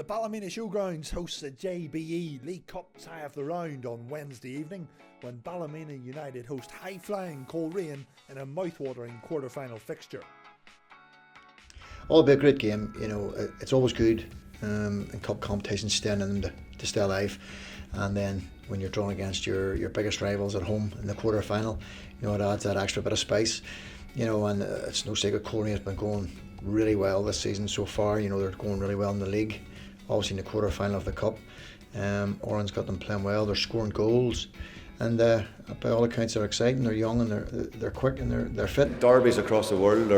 The Ballymena Showgrounds hosts the JBE League Cup tie of the round on Wednesday evening when Ballymena United host high-flying Coleraine in a mouth-watering quarter-final fixture. Oh, it'll be a great game. You know, it's always good in cup competitions staying in them to stay alive, and then when you're drawn against your biggest rivals at home in the quarter-final, you know, it adds that extra bit of spice. You know, and it's no secret Coleraine has been going really well this season so far. You know, they're going really well in the league, obviously in the quarter-final of the cup. Oran's got them playing well, they're scoring goals, and by all accounts they're exciting, they're young and they're quick and they're fit. Derbies across the world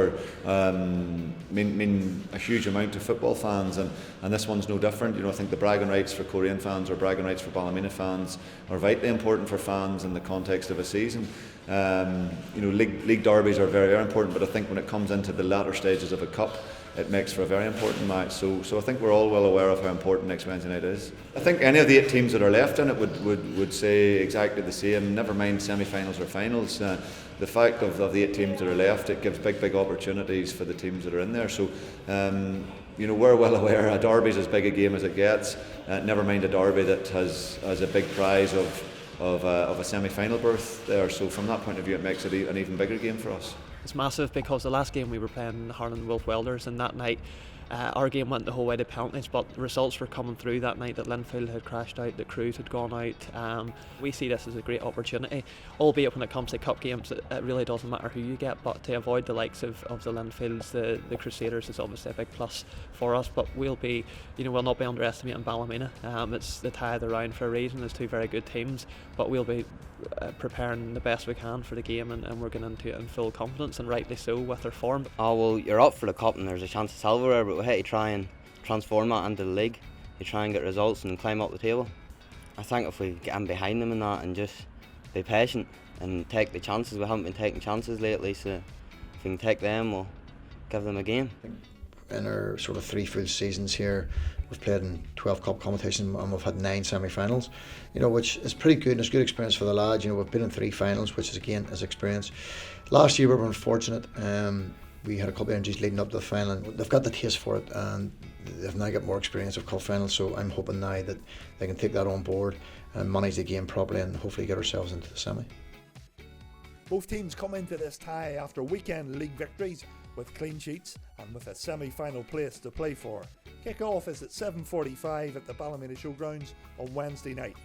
mean a huge amount to football fans, and this one's no different. You know, I think the bragging rights for Coleraine fans or bragging rights for Ballymena fans are vitally important for fans in the context of a season. You know, league derbies are very, very important, but I think when it comes into the latter stages of a cup, it makes for a very important match. So I think we're all well aware of how important next Wednesday night is. I think any of the 8 teams that are left in it would say exactly the same, never mind semi-finals or finals. The fact of the 8 teams that are left, it gives big opportunities for the teams that are in there. So you know, we're well aware a derby's as big a game as it gets, never mind a derby that has a big prize of a semi-final berth there. So from that point of view, it makes it an even bigger game for us. It's massive because the last game we were playing Harlan Wolf Welders, and that night our game went the whole way to penalties, but the results were coming through that night that Linfield had crashed out, that Cruz had gone out. We see this as a great opportunity, albeit when it comes to cup games it really doesn't matter who you get, but to avoid the likes of the Linfields, the Crusaders is obviously a big plus for us. But we'll not be underestimating Ballymena. It's the tie of the round for a reason. There's 2 very good teams, but we'll be preparing the best we can for the game, and we're going into it in full confidence, and rightly so with their form. Oh well, you're up for the cup and there's a chance of silverware, but we have to try and transform that into the league. You try and get results and climb up the table. I think if we get in behind them in that and just be patient and take the chances, we haven't been taking chances lately, so if we can take them, we'll give them a game. In our sort of 3 full seasons here, we've played in 12 cup competitions and we've had 9 semi-finals, you know, which is pretty good and it's good experience for the lads. You know, we've been in 3 finals, which is again is experience. Last year we were unfortunate. We had a couple of injuries leading up to the final, and they've got the taste for it and they've now got more experience of cup finals, so I'm hoping now that they can take that on board and manage the game properly and hopefully get ourselves into the semi. Both teams come into this tie after weekend league victories with clean sheets and with a semi-final place to play for. Kick-off is at 7:45 at the Ballymena Showgrounds on Wednesday night.